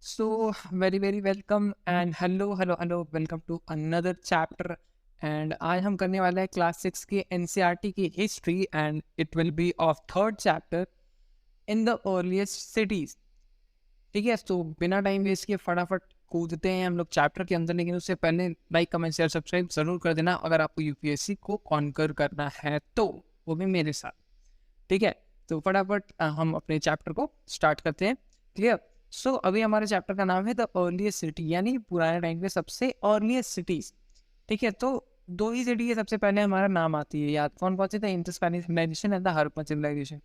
So, very, very welcome and hello, welcome to another chapter. And आज हम करने वाला है क्लास 6 की एनसीईआरटी की history and it will be of third chapter in the earliest cities. ठीक है, तो बिना टाइम वेस्ट किए फटाफट कूदते हैं हम लोग चैप्टर के अंदर। लेकिन उससे पहले लाइक कमेंट शेयर सब्सक्राइब जरूर कर देना अगर आपको यूपीएससी को कॉन्कर करना है तो, वो भी मेरे साथ। ठीक है, तो फटाफट हम अपने चैप्टर को स्टार्ट करते हैं। क्लियर। सो अभी हमारे चैप्टर का नाम है द अर्लीस्ट सिटी, यानी पुराने टाइम के सबसे अर्लीस्ट सिटीज। ठीक है, तो दो ही सिटी है सबसे पहले हमारा नाम आती है याद, कौन कौन सी? The Indus Valley civilisation and the Harappan civilisation.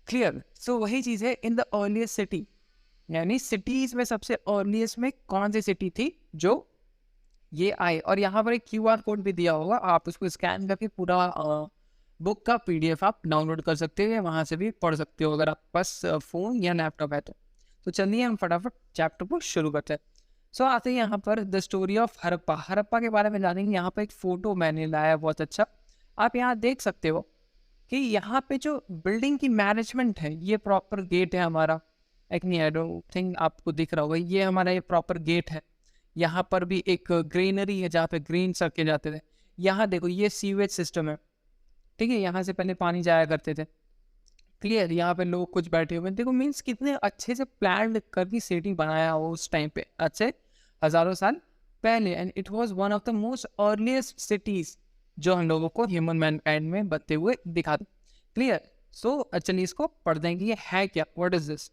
Clear. So वही चीज है इन द अर्लीस्ट सिटी, यानी सिटीज में सबसे अर्लीस्ट में कौन सी सिटी थी जो ये आई। और यहाँ पर एक क्यूआर कोड भी दिया होगा, आप उसको स्कैन करके पूरा बुक का पीडीएफ आप डाउनलोड कर सकते हो, वहाँ से भी पढ़ सकते हो अगर आपके पास फ़ोन या लैपटॉप है तो चलिए हम फटाफट चैप्टर को शुरू करते हैं। सो आते हैं यहाँ पर the story of Harappa. Harappa के बारे में जानेंगे। यहाँ पर एक फ़ोटो मैंने लाया बहुत अच्छा, आप यहाँ देख सकते हो कि यहाँ पे जो बिल्डिंग की मैनेजमेंट है, ये प्रॉपर गेट है हमारा। एक नहीं, आई डोंट थिंक आपको दिख रहा होगा, ये हमारा ये प्रॉपर गेट है। यहाँ पर भी एक ग्रीनरी है जहाँ पे ग्रीन सड़कें जाते थे। यहाँ देखो ये सीवेज सिस्टम है। ठीक है, यहाँ से पहले पानी जाया करते थे। क्लियर। यहाँ पे लोग कुछ बैठे हुए देखो, मीन्स कितने अच्छे से प्लान करके सिटी बनाया हो उस टाइम पे, अच्छे हजारों साल पहले। And it was one of the most earliest cities जो हम लोगों को ह्यूमन मैनकाइंड में बनते हुए दिखाते। क्लियर। सो चलिए इसको पढ़ देंगे, ये है क्या, what is this.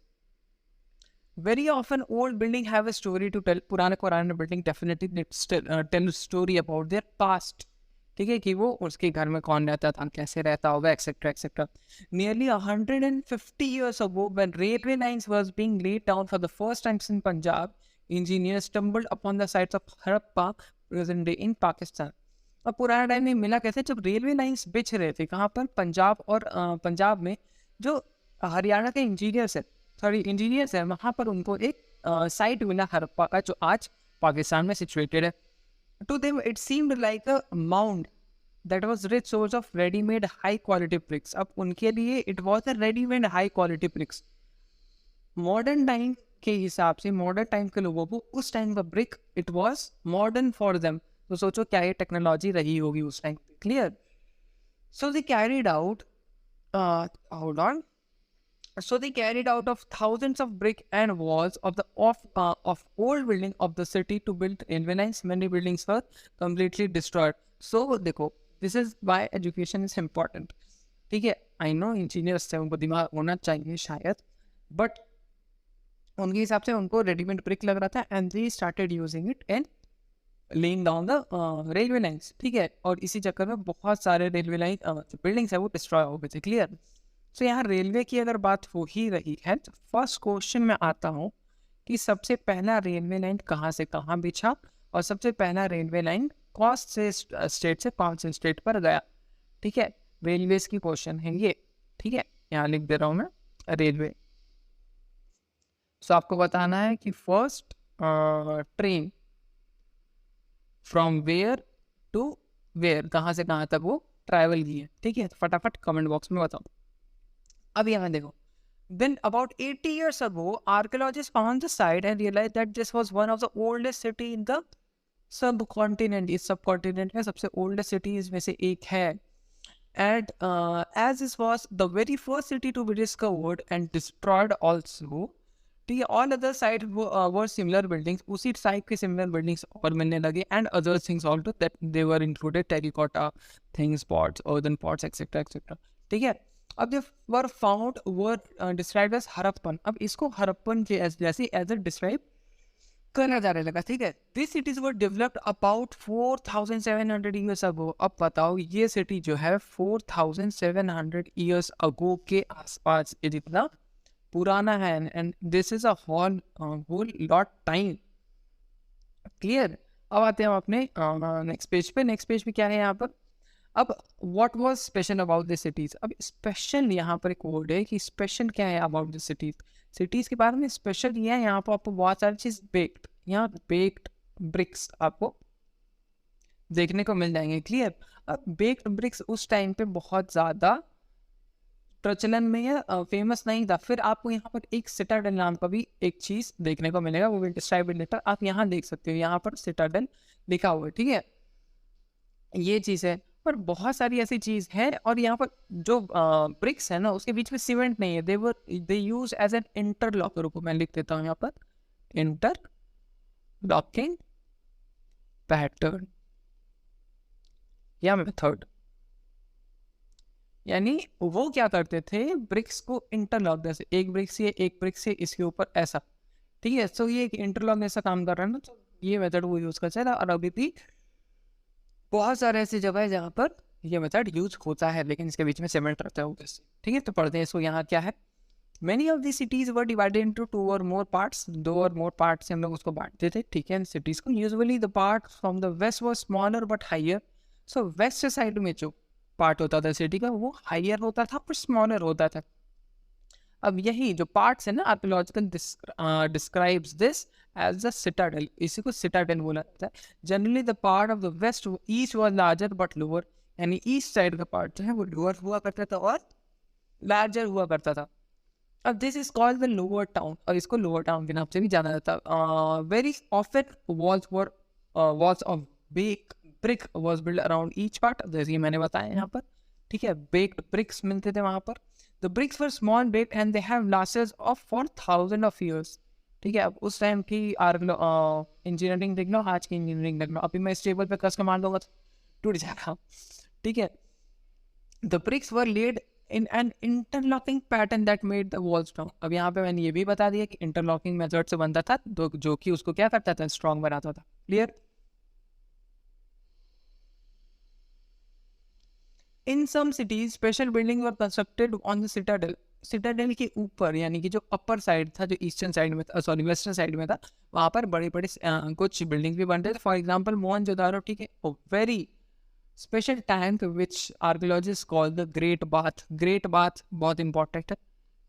Very often old building have a story to tell. पुराने building definitely tell story about their past. ठीक है, कि वो उसके घर में कौन रहता था, कैसे रहता होगा, etcetera etcetera. Nearly 150 years ago, when railway lines was being laid down for the first time in Punjab, engineers stumbled upon the sites of Harappa, present day in Pakistan. अब पुराना टाइम में मिला कैसे, जब रेलवे लाइंस बिछ रहे थे कहाँ पर, पंजाब और पंजाब में जो हरियाणा के इंजीनियर्स है वहाँ पर उनको एक साइट मिला हड़प्पा का, जो आज पाकिस्तान में सिचुएटेड है। To them, it seemed like a mound that was rich source of ready-made high-quality bricks. अब उनके लिए it was a ready-made high-quality bricks. Modern time के हिसाब से, मॉडर्न टाइम के लोगों को उस टाइम का brick it was modern for them. तो सोचो क्या ये टेक्नोलॉजी रही होगी उस time. Clear. So they carried out hold on So they carried out of thousands of brick and walls of the of old building of the city to build railway lines. Many buildings were completely destroyed. So देखो, this is why education is important. ठीक है, I know engineers से उनको दिमाग होना चाहिए शायद, but उनके हिसाब से उनको रेडीमेड ब्रिक लग रहा था and they started using it and laying down the railway lines. ठीक है, और इसी चक्कर में बहुत सारे रेलवे लाइन बिल्डिंग्स है वो डिस्ट्रॉय हो गए थे। क्लियर। तो यहाँ रेलवे की अगर बात हो ही रही है तो फर्स्ट क्वेश्चन में आता हूँ कि सबसे पहला रेलवे लाइन कहाँ से कहाँ बिछा, और सबसे पहला रेलवे लाइन कौन से स्टेट से कौन से स्टेट पर गया। ठीक है, रेलवेज की क्वेश्चन है ये। ठीक है, यहाँ लिख दे रहा हूँ मैं रेलवे। सो आपको बताना है कि first train from where to where, कहाँ से कहाँ तक वो ट्रैवल की है। ठीक है, तो फटाफट कमेंट बॉक्स में बताओ। अब यहाँ देखो, then about 80 years ago, archaeologists found the site and realized that this was one of the oldest city in the subcontinent. इस subcontinent में सबसे oldest cities में से एक है। And as this was the very first city to be discovered and destroyed also, ठीक है, all other sites were similar buildings. उसी type के similar buildings और मिलने लगे, and other things also that they were included, terracotta things, pots, earthen pots, etc etc. ठीक है, अब जो were found were describe as Harappan. अब इसको हड़प्पन के जैसे एज ए डिस्क्राइब करना जाने लगा। ठीक है, this cities were developed about 4700 years ago. अब बताओ ये सिटी जो है 4700 ईयर्स अगो के आसपास ये जितना पुराना है, and this is a whole lot time. Clear. अब आते हैं हम अपने नेक्स्ट पेज पे। नेक्स्ट पेज पे क्या है यहाँ पर, अब what was special about the cities. अब स्पेशल यहाँ पर एक वर्ड है कि स्पेशल क्या है अबाउट द सिटीज। सिटीज के बारे में स्पेशल ये है, यहाँ पर आपको बहुत सारी चीज बेक्ड, यहाँ बेक्ड ब्रिक्स आपको देखने को मिल जाएंगे। क्लियर। अब बेक्ड ब्रिक्स उस टाइम पे बहुत ज़्यादा प्रचलन में या फेमस नहीं था। फिर आपको यहाँ पर एक सिटाडेल नाम का भी एक चीज़ देखने को मिलेगा, वो विल डिस्क्राइब इट लेटर। आप यहाँ देख सकते हो, यहाँ पर सिटाडेल लिखा हुआ है, ठीक है, ये चीज़ है। पर बहुत सारी ऐसी चीज़ है, और यहाँ पर जो ब्रिक्स है ना, उसके बीच में सीमेंट नहीं है, दे यूज एज एन इंटरलॉकर को मैं लिख देता हूँ यहाँ पर, इंटरलॉकिंग पैटर्न या मेथड। यानी वो क्या करते थे, ब्रिक्स को इंटरलॉक, जैसे एक ब्रिक से एक ब्रिक से इसके ऊपर ऐसा, ठीक है, सो ये एक इंटरलॉक जैसा काम कर रहा है ना, तो ये मेथड वो यूज करता है। और अभी भी बहुत सारे ऐसी जगह है जहाँ पर ये मेथड यूज होता है, लेकिन इसके बीच में सीमेंट रहता है ऊपर से, ठीक है। तो पढ़ते हैं इसको, यहाँ क्या है, Many of these cities were divided into two or more parts. दो और more parts से हम लोग उसको बांटते थे, ठीक है, cities को। Usually the part from the west was smaller but higher. So west side में जो part होता था city का, वो higher होता था पर smaller होता था। अब यही जो parts है ना, archaeological describes this as a citadel. इसी को citadel बोला जाता है। Generally the part of the west east was larger but lower. यानी east side का part जो है वो lower हुआ करता था और larger हुआ करता था। अब this is called the lower town, और इसको लोअर टाउन के नाम से भी जाना जाता है। Very often walls of brick was build around each part, जैसे कि मैंने बताया यहाँ पर, ठीक है, बेक्ड ब्रिक्स मिलते थे वहाँ पर। The bricks were small baked and they have lasted of for thousand of years, ठीक है। अब उस टाइम की इंजीनियरिंग देख लो, आज की इंजीनियरिंग देख लो, अभी मैं इस टेबल पे कस के मार दूंगा तो टूट जाएगा, ठीक है। The bricks were laid in an interlocking pattern that made the walls strong. अब यहाँ पे मैंने ये भी बता दिया कि इंटरलॉकिंग मेथड से बनता था, तो जो कि उसको क्या करता था, स्ट्रॉन्ग बनाता था। Clear? In some cities special building were constructed on the citadel, citadel के ऊपर, यानी कि जो अपर साइड था, जो ईस्टर्न साइड में था, सॉरी वेस्टर्न साइड में था, वहाँ पर बड़े बड़े कुछ बिल्डिंग भी बन रहे थे। फॉर एग्जाम्पल मोहनजोदारो, ठीक है, very special tank which archaeologist call the great bath. Great bath बहुत इंपॉर्टेंट है,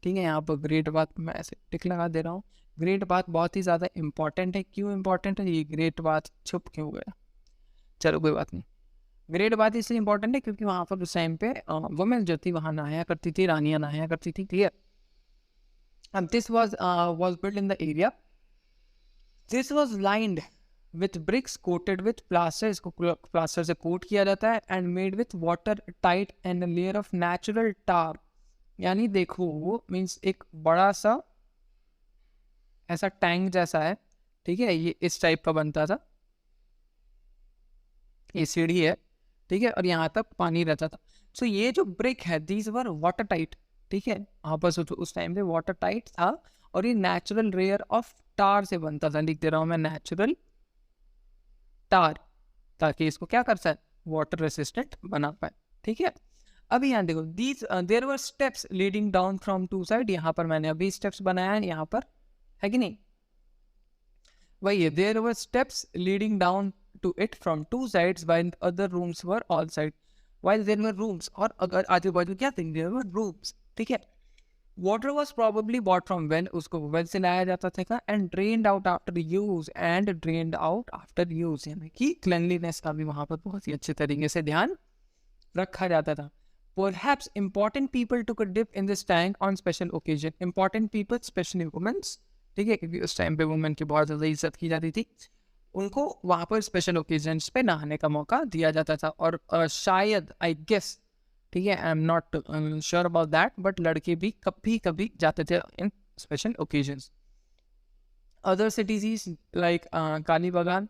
ठीक है, यहाँ पर ग्रेट बाथ मैं ऐसे टिक लगा दे रहा हूँ। ग्रेट बाथ बहुत ही ज़्यादा इंपॉर्टेंट है। क्यों इंपॉर्टेंट है, ये ग्रेट बाथ छुप क्यों गया, चलो कोई बात नहीं। ग्रेट बाथ इसलिए इंपॉर्टेंट है क्योंकि वहाँ पर उस टाइम पे वुमेन जो थी वहाँ नहाया करती थी, रानियाँ नहाया करती थी, ठीक है। And this was build in the area, this was lined with bricks coated with plaster, इसको प्लास्टर से कोट किया जाता है, and made with water tight and layer of natural tar. यानी देखो वो मीन्स एक बड़ा सा ऐसा टैंक जैसा है, ठीक है, ये इस टाइप का बनता था, ये सीढ़ी है, ठीक है, और यहाँ तक पानी रहता था। सो ये जो ब्रिक है, दीज वर वाटर टाइट, ठीक है, आपस उस टाइम पे वाटर टाइट था, और ये नेचुरल लेयर ऑफ टार से बनता था। लिख दे रहा हूँ मैं, नेचुरल टार, ताकि इसको क्या कर सके, वाटर रेसिस्टेंट बना पाए, ठीक है। अभी यहाँ देखो, these there were steps leading down from two side, यहाँ पर मैंने अभी स्टेप्स बनाया है, यहाँ पर है कि नहीं, वही है, there were steps leading down to it from two sides while other rooms were all side, while there were rooms, और अगर आजू बाजू क्या थे, देयर वर रूम्स, ठीक है। Water was probably bought from well, उसको वेल से लाया जाता था, and drained out after use, and drained out after use, यानी कि क्लेanलीनेस का भी वहाँ पर बहुत ही अच्छे तरीके से ध्यान रखा जाता था। Perhaps important people took a dip in this tank on special occasion. Important people, especially women, ठीक है, क्योंकि उस टाइम पे वुमेन की बहुत ज़्यादा इज्जत की जाती थी, उनको वहाँ पर स्पेशल ओकेजन्स पे नहाने का मौका दिया जाता था। और शायद आई गेस, ठीक है, I am not sure about that, but लड़के भी कभी कभी जाते थे in special occasions. Other cities like Kalibangan,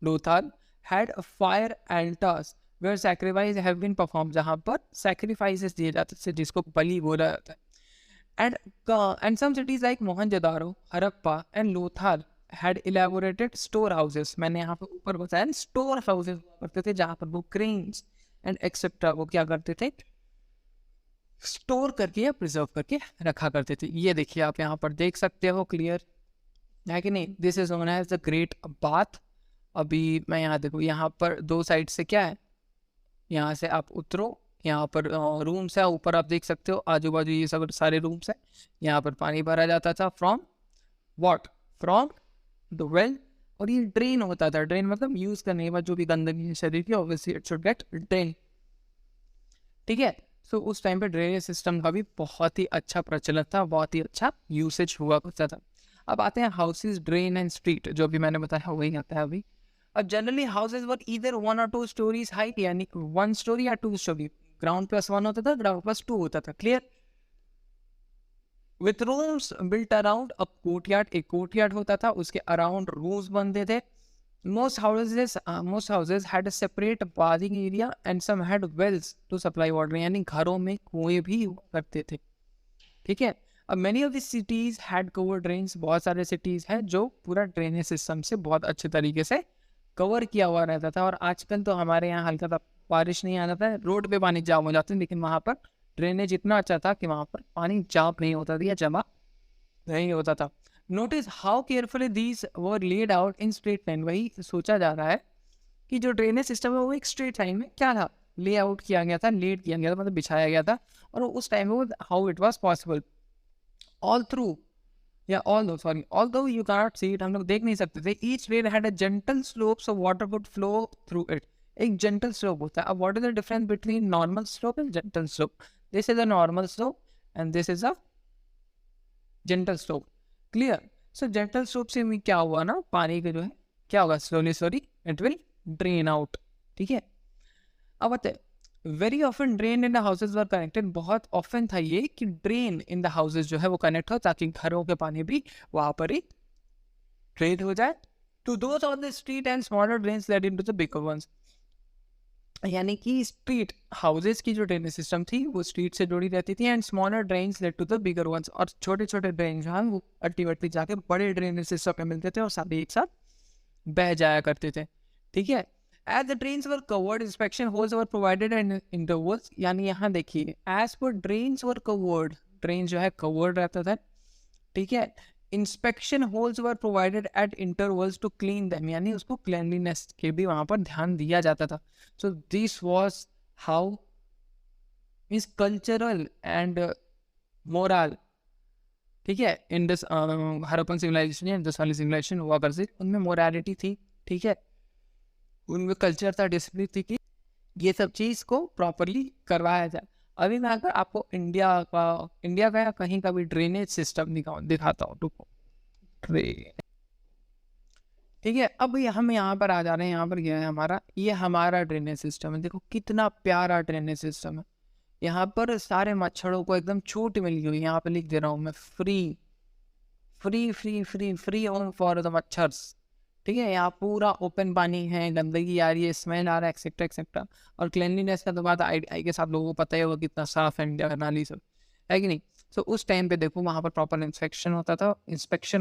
Lothal had fire altars where sacrifice have been performed, जहाँ पर sacrifices दिए जाते थे, जिसको बलि बोला जाता है। And some cities like Mohenjo-daro, Harappa and Lothal had elaborated store houses. मैंने यहाँ पर ऊपर बताया store houses करते थे, जहाँ पर वो cranes and etc. वो क्या करते थे, स्टोर करके या प्रिजर्व करके रखा करते थे। ये देखिए आप यहाँ पर देख सकते हो, क्लियर है कि नहीं। This is known as the great bath. अभी मैं यहाँ देखो, यहाँ पर दो साइड से क्या है, यहाँ से आप उतरो, यहाँ पर रूम्स है, ऊपर आप देख सकते हो आजू बाजू ये सब सारे रूम्स है। यहाँ पर पानी भरा जाता था from what, from the well, और ये ड्रेन होता था। ड्रेन मतलब यूज करने के बाद जो भी गंदगी है शरीर की, obviously it should get drain, ठीक है। सो उस टाइम पे ड्रेनेज सिस्टम का भी बहुत ही अच्छा प्रचलन था, बहुत ही अच्छा यूसेज हुआ करता था। अब आते हैं हाउसेज, ड्रेन एंड स्ट्रीट, जो भी मैंने बताया वही आता है अभी। अब जनरली हाउसेज वर ईदर 1 और 2 स्टोरीज हाइट, यानी 1 स्टोरी या 2 स्टोरी। ग्राउंड प्लस 1 होता था, ग्राउंड प्लस 2 होता था। Clear? With rooms built around a courtyard, एक कोर्टयार्ड होता था, उसके अराउंड रूम्स बनते थे। most houses had a separate bathing area and some had wells to supply water, यानी घरों में कुएं भी हुआ करते थे। ठीक है? अब many of the cities had covered drains, बहुत सारे सिटीज हैं जो पूरा ड्रेनेज सिस्टम से बहुत अच्छे तरीके से कवर किया हुआ रहता था। और आजकल तो हमारे यहाँ हल्का सा बारिश नहीं आ जाता है, रोड पे पानी जाम हो जाते हैं, लेकिन वहाँ पर ड्रेनेज इतना अच्छा था कि वहाँ पर पानी जाम नहीं होता था या जमा नहीं होता था। Notice how carefully these were laid out in straight line. वही सोचा जा रहा है कि जो ड्रेनेज सिस्टम है वो एक स्ट्रेट लाइन में क्या था, ले आउट किया गया था, लेड किया गया था, मतलब बिछाया गया था। और उस टाइम में how it was possible all through या ऑल दो यू कैनॉट सी इट, हम लोग देख नहीं सकते थे। Each drain had a gentle slope so water would flow through it. एक जेंटल स्लोप होता है। अब what is the difference between normal slope and gentle slope? This is a normal slope and this is a gentle slope. Clear? So gentle slope से में क्या हुआ ना, पानी के जो है क्या होगा, slowly slowly it will drain out. ठीक है? अब आते very often drain in the houses were connected. बहुत ऑफन था ये कि ड्रेन इन द हाउसेज जो है वो कनेक्ट हो, ताकि घरों के पानी भी वहां पर ही ड्रेन हो जाए। To those on the street and smaller drains led into the bigger ones, यानी कि स्ट्रीट हाउसेज की जो ड्रेनेज सिस्टम थी वो स्ट्रीट से जुड़ी रहती थी, and smaller drains led to the bigger ones, और छोटे छोटे ड्रेन जो हैं वो अल्टीमेटली जाके बड़े ड्रेनेज सिस्टम में मिलते थे और सारे एक साथ बह जाया करते थे। ठीक है? As the drains were covered inspection holes were provided and intervals, यानी यहाँ देखिए as per drains were covered, drain जो है कवर्ड रहता था। ठीक है? Inspection holes were provided at intervals to clean them, यानी उसको क्लीनलीनेस के भी वहां पर ध्यान दिया जाता था। So this was how is cultural and moral. ठीक है? इन दिस हड़प्पन सिविलाइजेशन या इंडस वैली सिविलाइजेशन हुआ करती, उनमें मोरालिटी थी। ठीक है? उनमें कल्चर था, डिसिप्लिन थी कि ये सब चीज को प्रॉपरली करवाया जाए। अभी मैं अगर आपको इंडिया का या कहीं का भी ड्रेनेज सिस्टम दिखाता हूँ, रुको। ठीक है? अब हम यहाँ पर आ जा रहे हैं, यहाँ पर गया है ये हमारा ड्रेनेज सिस्टम है। देखो कितना प्यारा ड्रेनेज सिस्टम है। यहाँ पर सारे मच्छरों को एकदम छूट मिल गई। यहाँ पर लिख दे रहा हूँ मैं, free free free free free home for the मच्छर्स। ठीक है? यहाँ पूरा ओपन पानी है, गंदगी आ रही है, स्मेल आ रहा है, एक्सेट्रा एक्सेट्रा। और क्लीनलीनेस का तो बात आई के साथ लोगों को पता ही होगा कितना साफ है इंडिया का नाली सब, है कि नहीं? सो उस टाइम पे देखो वहाँ पर प्रॉपर इंस्पेक्शन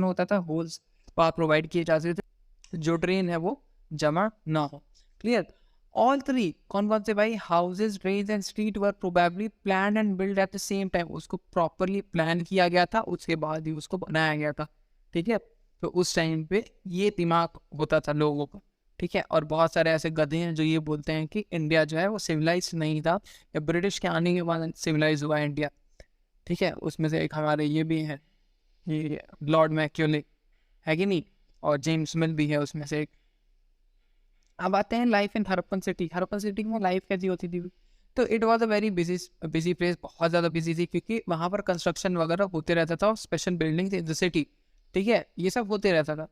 होता था, होल्स प्रोवाइड किए जाते थे जो ड्रेन है वो जमा ना हो। क्लियर? ऑल थ्री कौन कौन से भाई, houses, drains and street were probably plan and build at the same time. उसको प्रॉपरली प्लान किया गया था, उसके बाद ही उसको बनाया गया था। ठीक है? तो उस टाइम पे ये दिमाग होता था लोगों का। ठीक है? और बहुत सारे ऐसे गधे हैं जो ये बोलते हैं कि इंडिया जो है वो सिविलाइज नहीं था, या ब्रिटिश के आने के बाद सिविलाइज हुआ इंडिया। ठीक है? उसमें से एक हमारे ये भी हैं, ये लॉर्ड मैक्यूले, है कि नहीं? और जेम्स मिल भी है उसमें से एक। अब आते हैं life in Harappan city. Harappan city में लाइफ कैसी होती थी? तो it was a very busy place, बहुत ज़्यादा बिजी थी, क्योंकि वहाँ पर कंस्ट्रक्शन वगैरह होते रहता था, special buildings in the city. ठीक है? ये सब होते रहता था।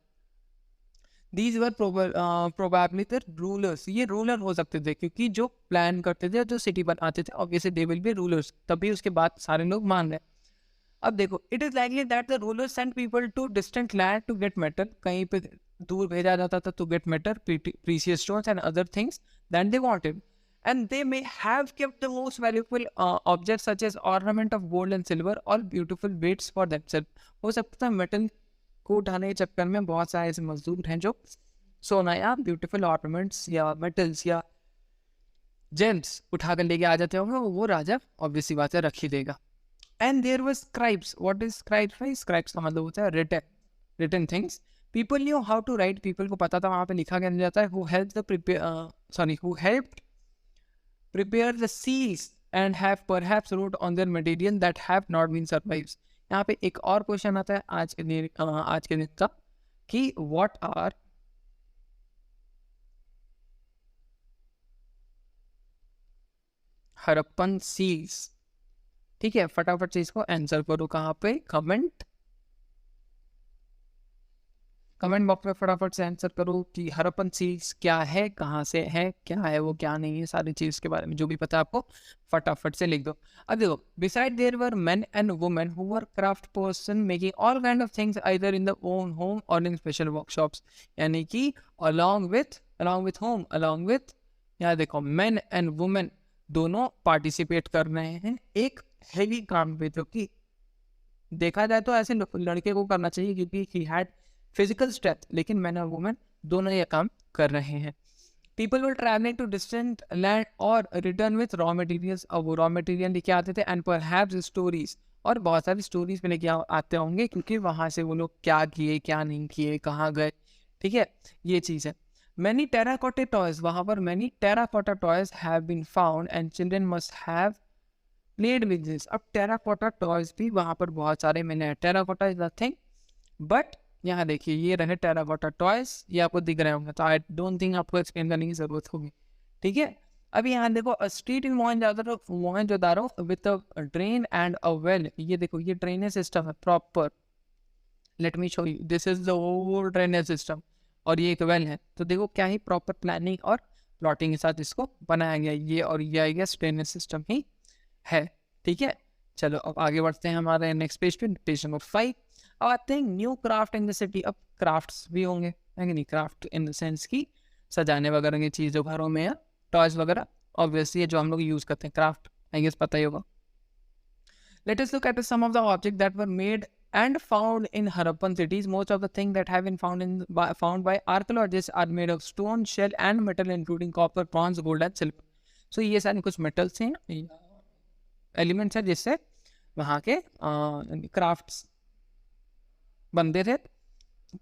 These were probably the rulers, ये रूलर हो सकते थे, क्योंकि जो प्लान करते थे, जो सिटी बनाते थे, obviously they will be rulers, तभी उसके बाद सारे लोग मान रहे। अब देखो, it is likely that the rulers send people to distant land to get metal, कहीं पे दूर भेजा जाता था to get metal, precious stones and other things that they wanted, and they may have kept the most valuable objects such as ornament of gold and silver or beautiful beads for themselves। हो सकता था metal को उठाने के चक्कर में बहुत सारे ऐसे मजदूर हैं जो सोना या ब्यूटीफुल ऑर्नामेंट्स या मेटल्स या जेम्स उठा कर लेके आ जाते होंगे, वो राजा ऑब्वियसली बात है रख ही देगा। And there were scribes. What is scribes भाई? स्क्राइब्स का मतलब होता है written things. People knew how to write, people को पता था वहाँ पे लिखा क्या जाता है। Who helped prepare the seals and have perhaps wrote on their material that have not been survived। यहाँ पे एक और क्वेश्चन आता है आज के दिन का, कि what are हड़प्पन सील्स। ठीक है, फटाफट से इसको आंसर करो। कहाँ पे? कमेंट बॉक्स में फटाफट से आंसर करो कि हड़प्पन सील्स क्या है, कहाँ से है, क्या है वो, क्या नहीं है, सारी चीज के बारे में जो भी पता है आपको फटाफट से लिख दो। अब देखो, beside there were men and women who were craft person making all kind of things either in the own home or in special workshops. यानी कि along with यहाँ देखो मेन एंड वुमेन दोनों पार्टिसिपेट कर रहे हैं एक हेवी काम पे, जो कि देखा जाए तो ऐसे लड़के को करना चाहिए क्योंकि ही हैड फिजिकल स्ट्रेंथ, लेकिन मैन और वुमेन दोनों ये काम कर रहे हैं। People were travelling to distant land और रिटर्न विथ रॉ मटेरियल्स। अब वो रॉ मटेरियल लेके आते थे एंड परहैप्स स्टोरीज, और बहुत सारी स्टोरीज में लेके आते होंगे क्योंकि वहाँ से वो लोग क्या किए क्या नहीं किए, कहाँ गए। ठीक है, ये चीज़ है। मैनी टेराकोटा टॉयज, वहाँ पर many terracotta toys have been found and children must have played with this. अब टेराकोटा टॉयज भी वहाँ पर बहुत सारे मिले हैं। टेराकोटा इज नथिंग बट, यहाँ देखिए ये रहे टेराकोटा टॉयज, ये आपको दिख रहे होंगे, तो आई डोंट थिंक आपको एक्सप्लेन करने की जरूरत होगी। ठीक है, अभी यहाँ देखो, a street in Mohenjodaro with a drain and a well. ये देखो, ये ड्रेनेज सिस्टम है proper. Let me show you, this is the whole drainage system, और ये एक वेल है। तो देखो क्या ही प्रॉपर प्लानिंग और प्लॉटिंग के साथ इसको बनाया गया। ये और ये आई गेस ड्रेनेज सिस्टम ही है। ठीक है, चलो अब आगे बढ़ते हैं हमारे नेक्स्ट पेज पे, पेज नंबर 5। अब आते हैं new craft in the city. अब क्राफ्ट्स भी होंगे, है कि नहीं? क्राफ्ट इन द सेंस की सजाने वगैरह की चीज़ जो घरों में है, टॉयज वगैरह, ऑब्वियसली जो हम लोग यूज़ करते हैं क्राफ्ट, आई गेस पता ही होगा। Let us look at some of the objects that were made and found in Harappan cities. Most of the things that have been found by archaeologists are made of stone, shell, and metal, including copper, bronze, gold, and silver. So ये सारे कुछ metals हैं, elements है जिससे वहाँ के crafts बनते थे।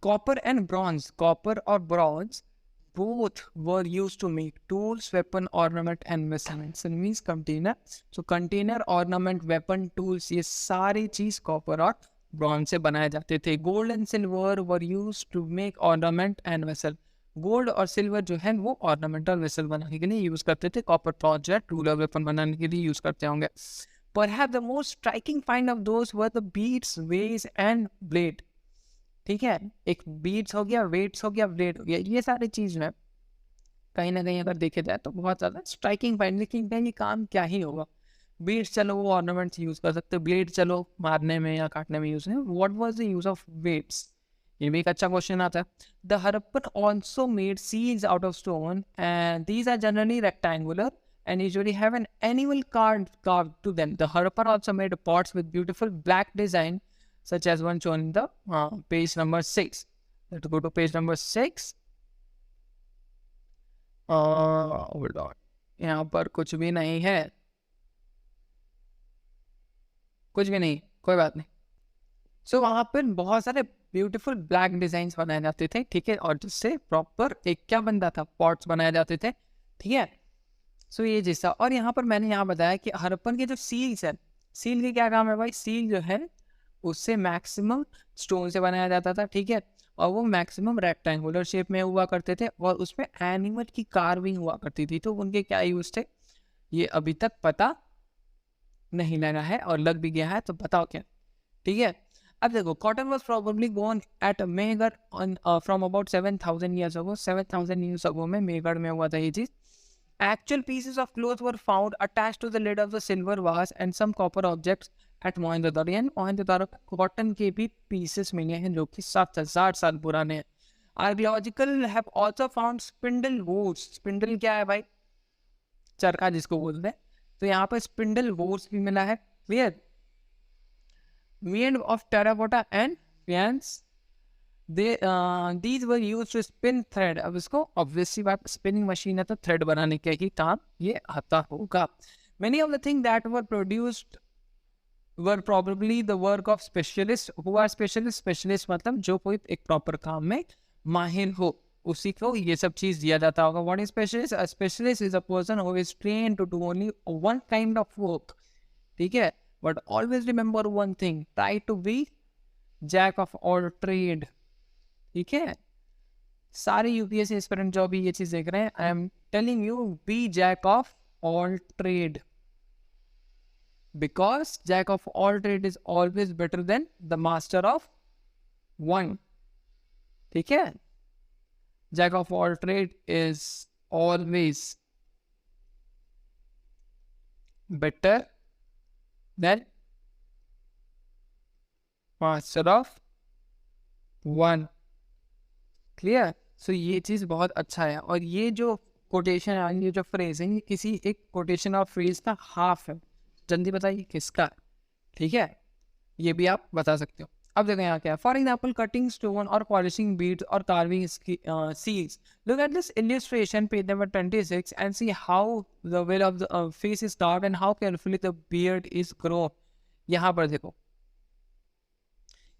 कॉपर एंड ब्रॉन्ज, कॉपर और bronze both were used to make tools, weapon, ornament and vessels. It means container. So container, ornament, weapon, tools, ये सारी चीज कॉपर और ब्रॉन्ज से बनाए जाते थे। Gold and silver were used to make ornament and vessel. Gold और silver जो है वो ऑर्नामेंट और वेसल बनाने के लिए यूज करते थे। कॉपर ब्रॉन्ज जो है टूल और वेपन बनाने के लिए यूज करते होंगे। Perhaps the most striking find of those were the beads, weights and blade. ठीक है, एक बीट्स हो गया, वेट्स हो गया, ब्लेड हो गया, ये सारी चीज में कहीं ना कहीं अगर देखे जाए तो बहुत ज्यादा स्ट्राइकिंग फाइंड। लेकिन कहीं काम क्या ही होगा। बीट्स चलो वो ऑर्नामेंट्स यूज कर सकते हो, ब्लेड चलो मारने में या काटने में यूज है। What was the use of weights? ये भी एक अच्छा क्वेश्चन आता है। The Harappan also made seals out of stone and these are generally rectangular and usually have an animal carved to them. The Harappan also made pots with beautiful black design, such as one shown in the page number 6. Let's go to page number 6. Hold on. यहाँ पर कुछ भी नहीं है, कुछ भी नहीं, कोई बात नहीं। सो वहाँ पर बहुत सारे ब्यूटीफुल ब्लैक डिजाइन बनाए जाते थे। ठीक है, और जिससे प्रॉपर एक क्या बनता था, पॉट्स बनाए जाते थे। ठीक है, सो ये जैसा। और यहाँ पर मैंने यहाँ बताया कि हड़प्पन के जो सील्स है, सील के क्या काम है भाई? सील जो है उससे मैक्सिमम स्टोन से बनाया जाता था। ठीक है, और वो मैक्सिमम रेक्टेंगुलर शेप में हुआ करते थे और उसमें एनिमल की कार्विंग हुआ करती थी। तो उनके क्या यूज थे ये अभी तक पता नहीं लगा है, और लग भी गया है तो बताओ क्या। ठीक है, अब देखो, cotton was probably born at Mehrgarh from about 7,000 years ago. 7,000 years ago में मेहगढ़ में हुआ था ये चीज। Actual pieces of cloth were found attached to the lid of the silver vase and some copper objects at Mohenjodaro. यानी मोहनजोदारो कॉटन के भी pieces मिले हैं जो कि 7,000 साल पुराने हैं। Archaeological have also found spindle woods। Spindle क्या है भाई? चरखा जिसको बोलते हैं। तो यहाँ पर स्पिंडल वूड्स भी मिला है। Where? Made of terracotta and faience। These were used to spin thread। अब इसको ऑब्वियसली बात, स्पिनिंग मशीन है तो थ्रेड बनाने के ही काम ये आता होगा। Many of the things that were produced were probably the work of specialists who are specialists। specialist मतलब जो कोई एक प्रॉपर काम में माहिर हो, उसी को ये सब चीज दिया जाता होगा। What is specialist? A specialist is a person who is trained to do only one kind of work। ठीक है, but always remember one thing, try to be jack of all trade। ठीक है, सारे यूपीएससी एस्पिरेंट जो भी ये चीज देख रहे हैं, I am telling you, be jack of all trade. Because jack of all trade is always better than the master of one. ठीक है, jack of all trade is always better than master of one. Clear. So ये चीज़ बहुत अच्छा है. और ये जो कोटेशन है, ये जो फ्रेज है, ये किसी एक कोटेशन ऑफ फ्रेज का हाफ है. जल्दी बताइए किसका. ठीक है, ये भी आप बता सकते हो. अब देखो यहाँ क्या है. फॉर एग्जाम्पल कटिंग स्टोन और पॉलिशिंग बीड्स और carving seals. Look at this illustration page number 26 and see how the veil of the face is carved and how carefully the beard is grown. यहाँ पर देखो,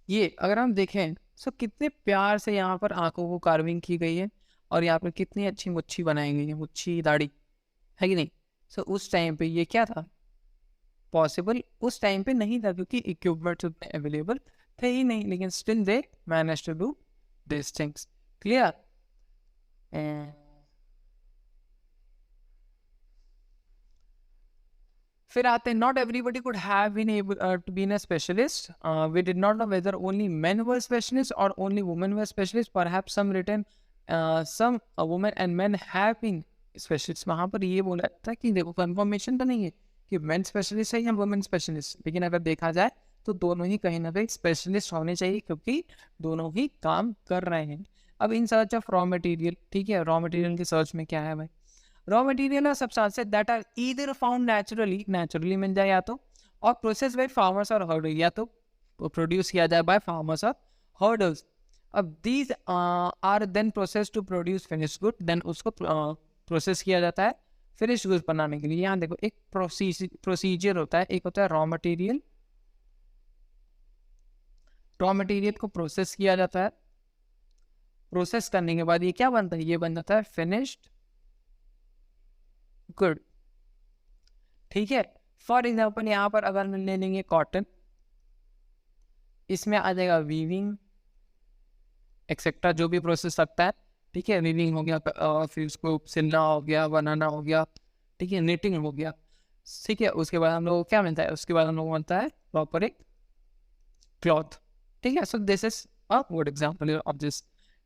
ये अगर हम देखें सो कितने प्यार से यहाँ पर आंखों को कार्विंग की गई है और यहाँ पर कितनी अच्छी मुच्छी बनाई गई है, मुच्छी दाढ़ी है कि नहीं. सो उस टाइम पे ये क्या था, पॉसिबल उस टाइम पे नहीं था क्योंकि इक्विपमेंट्स उतने अवेलेबल थे ही नहीं, लेकिन still they manage to do this things. Clear. फिर आते हैं, not everybody could have been able to be a specialist. We did not know whether only men were specialist और only women were specialist. Perhaps some written some women and men have been specialist. वहाँ पर ये बोला था कि देखो confirmation तो नहीं है कि मेन स्पेशलिस्ट है या वुमेन स्पेशलिस्ट, लेकिन अगर देखा जाए तो दोनों ही कहीं ना कहीं स्पेशलिस्ट होने चाहिए क्योंकि दोनों ही काम कर रहे हैं. अब in search of raw material. ठीक है, रॉ मटेरियल की सर्च में क्या है भाई, रॉ मटेरियल और substances that are either found naturally मिल जाए या तो, और प्रोसेस बाय फार्मर्स और हर्डर, या तो प्रोड्यूस किया जाए बाय फार्मर्स और हर्डर्स. अब these are then process to produce finish good. Then उसको प्रोसेस किया जाता है फिनिश गुड्स बनाने के लिए. यहाँ देखो एक प्रोसीजर होता है. एक होता है रॉ मटेरियल, रॉ मटेरियल को प्रोसेस किया जाता है. प्रोसेस करने के बाद ये क्या बनता है, ये बन जाता है फिनिश्ड गुड. ठीक है. फॉर एग्जाम्पल यहाँ पर अगर हम ले लेंगे कॉटन, इसमें आ जाएगा वीविंग एक्सेट्रा जो भी प्रोसेस लगता है. ठीक है, वीविंग हो गया, फिर उसको सिलना हो गया, बनाना हो गया. ठीक है, निटिंग हो गया. ठीक है, उसके बाद हम लोग को क्या मिलता है, उसके बाद हम लोग को मिलता है प्रॉपर एक क्लॉथ. ठीक है, so this is a good example of this.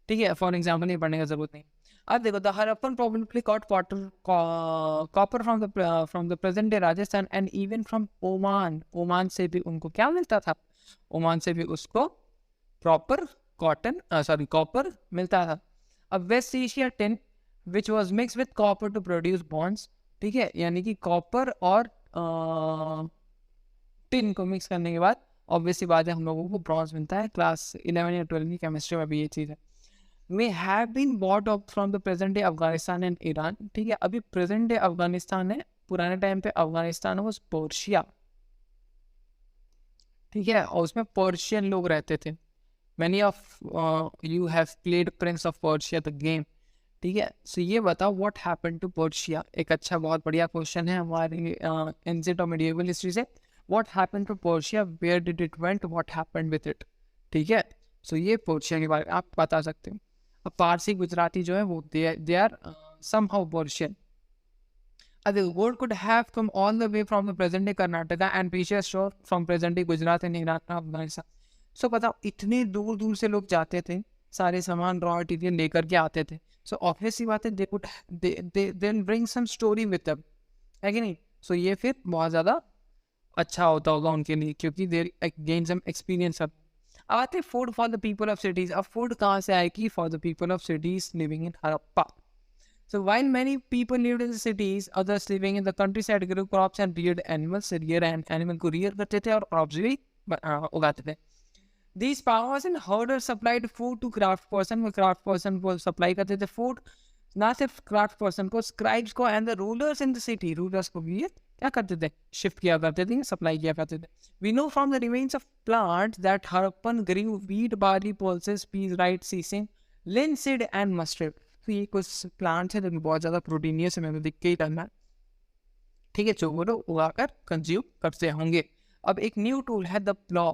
ठीक है, फॉर एग्जाम्पल नहीं पढ़ने का जरूरत नहीं. अब देखो, the Harappan probably got copper from the present day Rajasthan and even from Oman. Oman से भी उनको क्या मिलता था, ओमान से भी उसको प्रॉपर कॉपर मिलता था. अब West Asia tin which was mix with copper to produce bronze. ठीक है, यानी कि कॉपर और टिन को मिक्स करने के बाद ऑब्वियसली बात है हम लोगों को ब्रॉन्ज मिलता है. क्लास 11 या 12 की केमिस्ट्री में भी ये चीज़ है. May have been bought off from the present day Afghanistan and Iran. ठीक है, अभी प्रेजेंट डे अफगानिस्तान है, पुराने टाइम पे अफगानिस्तान वाज पर्शिया. ठीक है, और उसमें पर्शियन लोग रहते थे. Many of you have played Prince of Persia the game. ठीक है, सो ये बताओ व्हाट हैपेंड टू पर्शिया. एक अच्छा बहुत बढ़िया क्वेश्चन है हमारे एंशिएंट और मिडिएवल हिस्ट्री से. What happened to Persia, where did it went, what happened with it. ठीक है, सो ये पर्शिया के बारे में आप बता सकते हो. अब पारसी गुजराती जो है वो they are somehow Persian. The word could have come all the way from the present day Karnataka and Persia shore from present day Gujarat and Iran and Afghanistan. So बताओ इतने दूर दूर से लोग जाते थे, सारे सामान रॉ मटेरियल लेकर के आते थे. सो ऑब्वियसली बात है they will bring some story with them, है कि नहीं. सो ये फिर बहुत ज़्यादा अच्छा होता होगा उनके लिए क्योंकि they gain some experience. अब आते food for the people of cities. अब फूड कहाँ से आएगी, for the people of cities living in Harappa. So while many people lived in the cities, others living in the countryside grew crops and reared animals. Rear and animal को rear करते थे और crops भी उगाते थे. These farmers and herders supplied food to craft person. वो craft person को supply करते थे food. ना सिर्फ craft person को, scribes को and the rulers in the city. Rulers को भी क्या करते थे, शिफ्ट किया करते थे, सप्लाई किया करते थे. We know from the remains of plants that Harappan grew wheat, barley, pulses, peas, rice, sesame, linseed and mustard. तो ये कुछ प्लांट्स हैं जो बहुत ज़्यादा प्रोटीनियस है, मैंने दिख के ही करना. ठीक है, जो वो लोग उगाकर कंज्यूम करते होंगे. अब एक न्यू टूल है the plough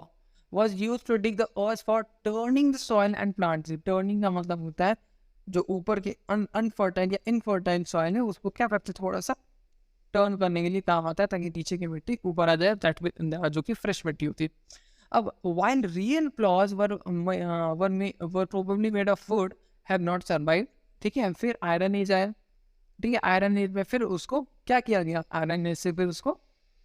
was use to dig the earth for turning the soil and plants. Turning का मतलब होता है जो ऊपर के अनफर्टाइल या इनफर्टाइल सॉइल है उसको क्या करते थोड़ा सा टर्न करने के लिए काम आता है ताकि नीचे की मिट्टी ऊपर आ जाए, दैट जो कि फ्रेश मिट्टी होती है। अब while real claws were probably made of wood have not survived, ठीक है। फिर आयरन एज आया, ठीक है। आयरन एज में फिर उसको क्या किया गया, आयरन एज से फिर उसको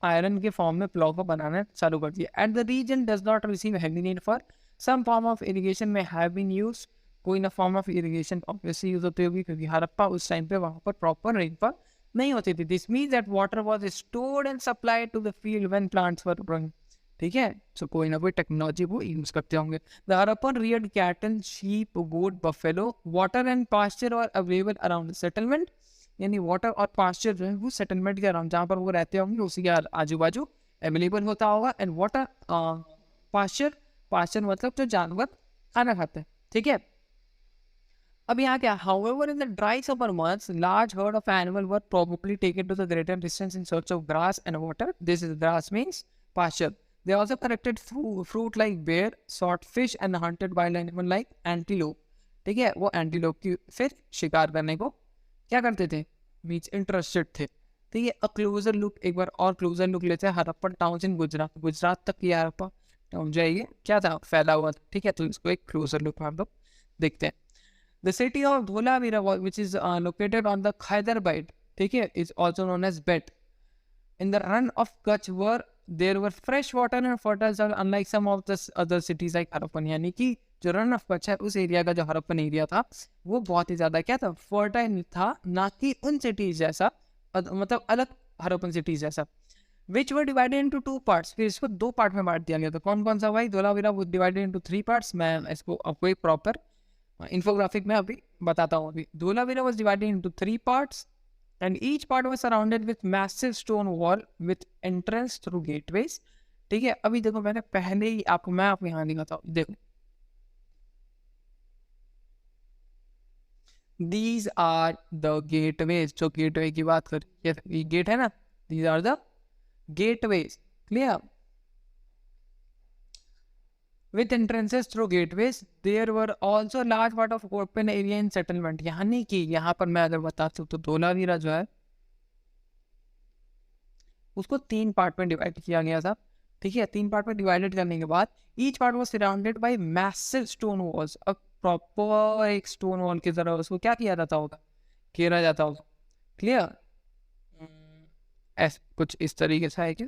आयरन के फॉर्म में प्लॉ को बनाना चालू कर दिया। At the region does not receive heavy rain for some form of irrigation may have been use, कोई ना form of irrigation obviously use होती होगी क्योंकि हड़प्पा उस टाइम पे वहाँ पर प्रॉपर रेनफॉल नहीं होती थी। This means that water was stored and supplied to the field when plants were growing, ठीक है। सो कोई ना कोई टेक्नोलॉजी वो यूज करते होंगे। The Harappan reared cattle, sheep, goat, buffalo, water and pasture are available around settlement, यानी वाटर और पास्चर जो है वो सेटलमेंट के अराउंड जहाँ पर वो रहते होंगे उसी के आजू बाजू अवेलेबल होता होगा। एंड वाटर पास्चर, पास्चर मतलब जो जानवर खाना खाते हैं, ठीक है। अब यहाँ क्या, however in the dry summer months large herd of animal were probably taken to the greater distance in search of grass and water. This is grass means pasture. They also collected fruit like bear, sought fish and hunted wild animal like antelope, ठीक है। वो antelope की फिर शिकार करने को क्या करते थे, मीन्स इंटरेस्टेड थे, ठीक है। अ क्लोजर लुक, एक बार और क्लोजर लुक लेते हैं हड़प्पन टाउन्स इन गुजरात, गुजरात तक ये हड़प्पा टाउन जो है ये क्या था, फैला हुआ था, ठीक है। तो इसको एक क्लोजर लुक हम लोग देखते हैं। The city of Dholavira, which is located on the Khyber Belt, ठीक है, is also known as Bet. In the run of Kutch, there were fresh water and fertile soil, unlike some of the other cities like Harappan. यानी कि जो run of Kutch है उस area का जो Harappan area था वो बहुत ही ज़्यादा क्या था, फर्टाइल था, ना कि उन सिटीज जैसा, मतलब अलग हड़प्पन सिटीज जैसा। विच वर डिवाइडेड इनटू 2 पार्ट्स, फिर इसको 2 पार्ट में बांट दिया गया था। कौन कौन सा भाई, धोलावीरा वो डिवाइडेड इनटू 3 पार्ट्स। मैं इसको आपको एक प्रॉपर इन्फोग्राफिक में अभी बताता हूँ। अभी Dholavira was divided into 3 parts and each part was surrounded with massive stone wall with entrance through gateways, ठीक है। अभी देखो मैंने पहले ही आपको मैं आपको यहाँ दिखाता हूँ, देखो these are the gateways, जो गेटवे की बात कर, ये गेट है ना, these are the gateways, clear, with entrances through gateways. There were also large part of open area in settlement, यानी कि यहाँ पर मैं अगर बता सकूँ तो धोलावीरा जो है उसको 3 पार्ट में डिवाइड किया गया था, ठीक है। 3 पार्ट में डिवाइडेड करने के बाद each part was surrounded by massive stone walls. अब प्रॉपर एक स्टोन वॉल की तरह उसको क्या किया जाता होगा, घेरा जाता होगा, क्लियर। ऐसे कुछ इस तरीके से है कि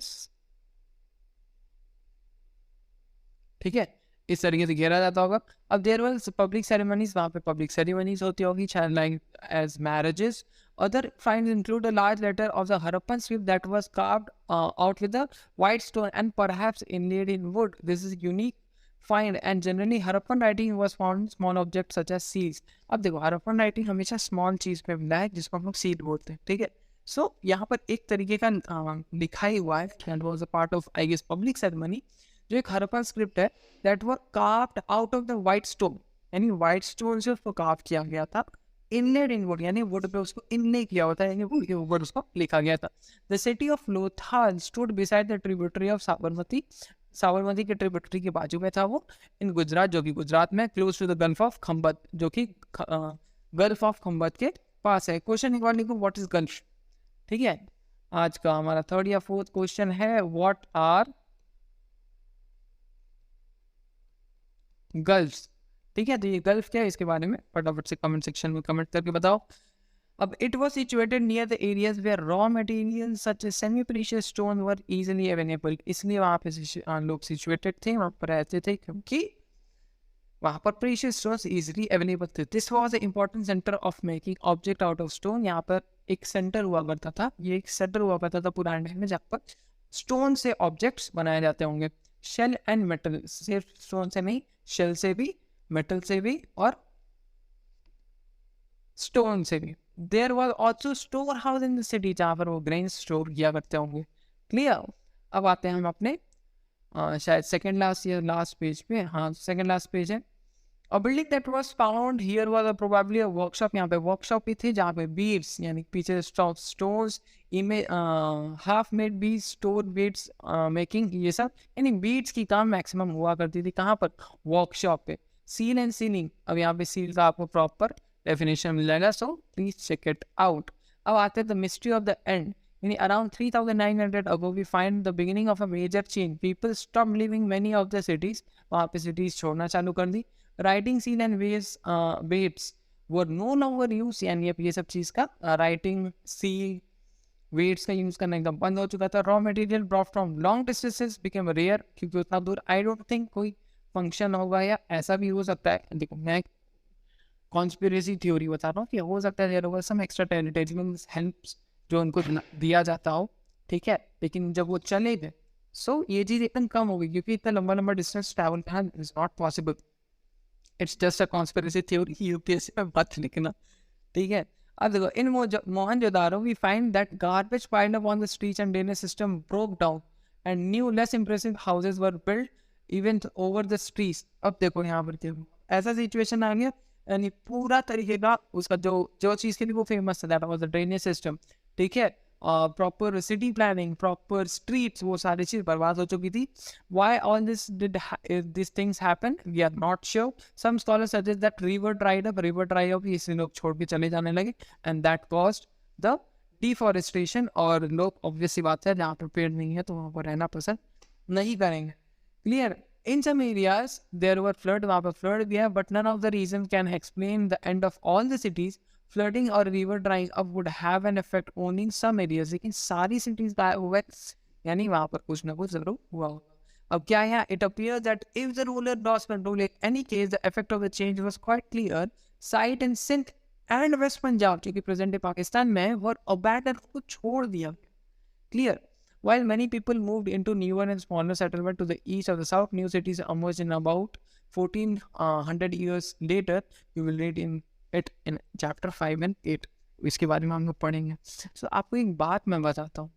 ठीक है, इस तरीके से घेरा जाता होगा। अब देयर वाज पब्लिक सेरेमनीज, वहाँ पे पब्लिक सेरेमनीज होती होगी, like as marriages. Other finds include a large letter of the Harappan script that was carved out with a white stone and perhaps inlaid in wood. This is unique find and generally Harappan writing was found in small objects such as seals. अब देखो Harappan writing हमेशा small चीज़ पे मिला है जिसको हम लोग seal बोलते हैं, ठीक है। So यहाँ पर एक तरीके का लिखा ही हुआ है and was a part of I guess public ceremony, जो एक हड़प्पन स्क्रिप्ट है that were carved out of the white stone, यानी white stone से उसको carve किया गया था, inlaid in wood, यानी wood पे उसको inlay किया होता है, यानी wood के ऊपर उसको लिखा गया था। The city of Lothal stood beside the tributary of Sabarmati, Sabarmati के ट्रिब्यूटरी के बाजू में था वो, इन गुजरात, जो कि गुजरात में, close to the gulf of Khambhat, जो कि गल्फ ऑफ खंबत के पास है। क्वेश्चन एक बार लिखो, व्हाट इज गल्फ, ठीक है। आज का हमारा 3rd या 4th क्वेश्चन है, व्हाट आर गल्फ्स, ठीक है। तो ये गल्फ क्या है इसके बारे में फटाफट से कमेंट सेक्शन में कमेंट करके बताओ। अब it was situated near the areas where raw material such as semi precious stone were easily available, इसलिए वहाँ पे लोग सिचुएटेड थे, वहाँ पर रहते थे क्योंकि वहाँ पर प्रीशियस स्टोन्स इजीली अवेलेबल थे। This was the important centre of making object out of stone, यहाँ पर एक सेंटर हुआ करता था, ये एक सेंटर हुआ करता था पुराने टाइम में जहाँ पर स्टोन से ऑब्जेक्ट्स बनाए जाते होंगे। शेल एंड मेटल, सिर्फ स्टोन से नहीं, शेल से भी, मेटल से भी और स्टोन से भी। There was also store house in the city, जहाँ पर वो ग्रेन स्टोर किया करते होंगे, क्लियर। अब आते हैं हम अपने शायद सेकंड लास्ट या लास्ट पेज पे, हाँ सेकंड लास्ट पेज है। A building that was found here was probably a workshop, यहाँ पे वर्कशॉप भी थी जहाँ पे beads यानी पीछे stones, half made beads, store beads making, ये सब यानी beads की काम मैक्सिमम हुआ करती थी कहाँ पर, वर्कशॉप पे। सील एंड सीलिंग, अब यहाँ पे सील का आपको प्रॉपर डेफिनेशन मिल जाएगा, so please check it out. अब आते हैं the mystery of the end, यानी around 3900 ago we find the beginning of a major change. People stopped living many of the cities. वहाँ पे cities छोड़ना चालू कर दी. Writing scene and weights were no longer used. यानी अब ये सब चीज़ का writing sea वेट्स का यूज़ करना एकदम बंद हो चुका था. Raw material brought from long distances became rare, क्योंकि उतना दूर आई डोंट थिंक कोई फंक्शन होगा, या ऐसा भी हो सकता है. देखो मैं कॉन्स्पिरेसी थ्योरी बता रहा हूँ कि हो सकता है there was some extra territorial helps जो उनको दिया जाता हो, ठीक है. लेकिन जब वो चले गए, सो ये चीज़ एकदम कम हो गई, क्योंकि इतना लंबा लंबा डिस्टेंस ट्रैवल करना is not possible. It's just a conspiracy theory, UPSC में मत लिखना, ठीक है. अब देखो इन Mohenjo-daro we find that garbage piled up on the streets and drainage system broke down and new less impressive houses were built even over the streets. अब देखो यहाँ पर देखो ऐसा सिचुएशन आ गया, यानी पूरा तरीके का उसका जो जो चीज़ के लिए वो फेमस था, that was the drainage system, ठीक है. Proper city planning, proper streets, वो सारी चीज़ बर्बाद हो चुकी थी. Why all this did these things happen? We are not sure. Some scholars suggest that river dried up इसे लोग छोड़ के चले जाने लगे, and that caused the deforestation. और लोग obvious सी बात है, जहाँ पर पेड़ नहीं है तो वहाँ पर रहना पसंद नहीं करेंगे. Clear? In some areas there were flood, वहाँ पर flood भी है, but none of the reasons can explain the end of all the cities. Flooding or river drying up would have an effect only in some areas. लेकिन सारी cities गायब हुए, यानी वहाँ पर कुछ ना कुछ जरूर हुआ होगा. अब क्या है? It appears that if the ruler lost control in any case, the effect of the change was quite clear. Site in Sindh and West Punjab, जो कि present day पाकिस्तान में है, were abandoned, को छोड़ दिया. Clear? While many people moved into newer and smaller settlement to the east of the south, new cities emerged in about 1400 years later. You will read in it in chapter 5 and 8. इसके बारे में हम लोग पढ़ेंगे. So आपको एक बात मैं बताता हूँ.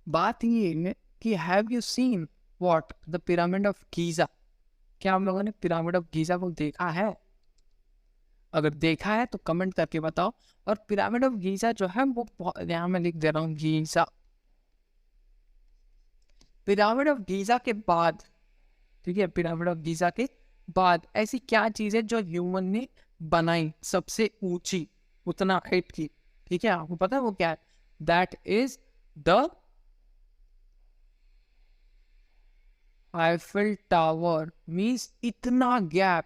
बात ये है कि have you seen what the pyramid of Giza? क्या आप लोगों ने पिरामिड ऑफ गीज़ा को देखा है? अगर देखा है तो कमेंट करके बताओ. और पिरामिड ऑफ गीज़ा जो है वो यहाँ मैं लिख दे रहा हूँ, गीज़ा. पिरामिड ऑफ गीज़ा के बाद, ठीक है, पिरामिड ऑफ गीज़ा के बाद ऐसी क्या चीज़ है जो ह्यूमन ने बनाई सबसे ऊंची, उतना हाइट की, ठीक है? आपको पता है वो क्या है? That is the Eiffel tower. Means इतना गैप.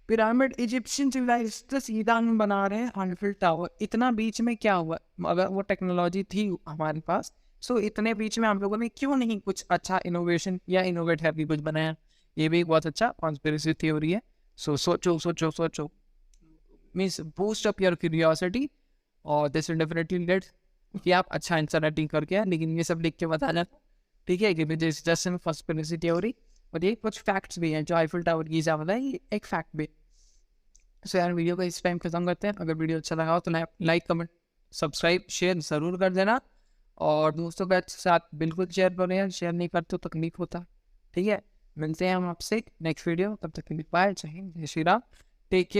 पिरामिड इजिप्शियन सिविलाइजेशन सीधा हम बना रहे हैं, आईफिल टावर. इतना बीच में क्या हुआ? अगर वो टेक्नोलॉजी थी हमारे पास, सो इतने बीच में हम लोगों ने क्यों नहीं कुछ अच्छा इनोवेशन या इनोवेट करके कुछ बनाया? ये भी एक बहुत अच्छा कॉन्स्पिरेसी थ्योरी है. सो सोचो सोचो सोचो. Means boost up your curiosity, और दिस विल डेफिनेटली लेट कि आप अच्छा आंसर राइटिंग करके आए. लेकिन ये सब लिख के बताना, ठीक है, कि जस्ट इन कॉन्स्पिरेसी थ्योरी. और ये कुछ फैक्ट्स भी हैं जो आईफिल टावर की ज़्यादा है, ये एक फैक्ट भी. सो यार वीडियो को इस टाइम खत्म करते हैं. अगर वीडियो अच्छा लगा हो तो लाइक कमेंट सब्सक्राइब शेयर ज़रूर कर देना, और दोस्तों के साथ बिल्कुल शेयर करें. शेयर नहीं करते तो तकलीफ होता, ठीक है. मिलते हैं हम आपसे नेक्स्ट वीडियो. तब तक के लिए बाय. जय हिंद, जय श्री राम. Take care.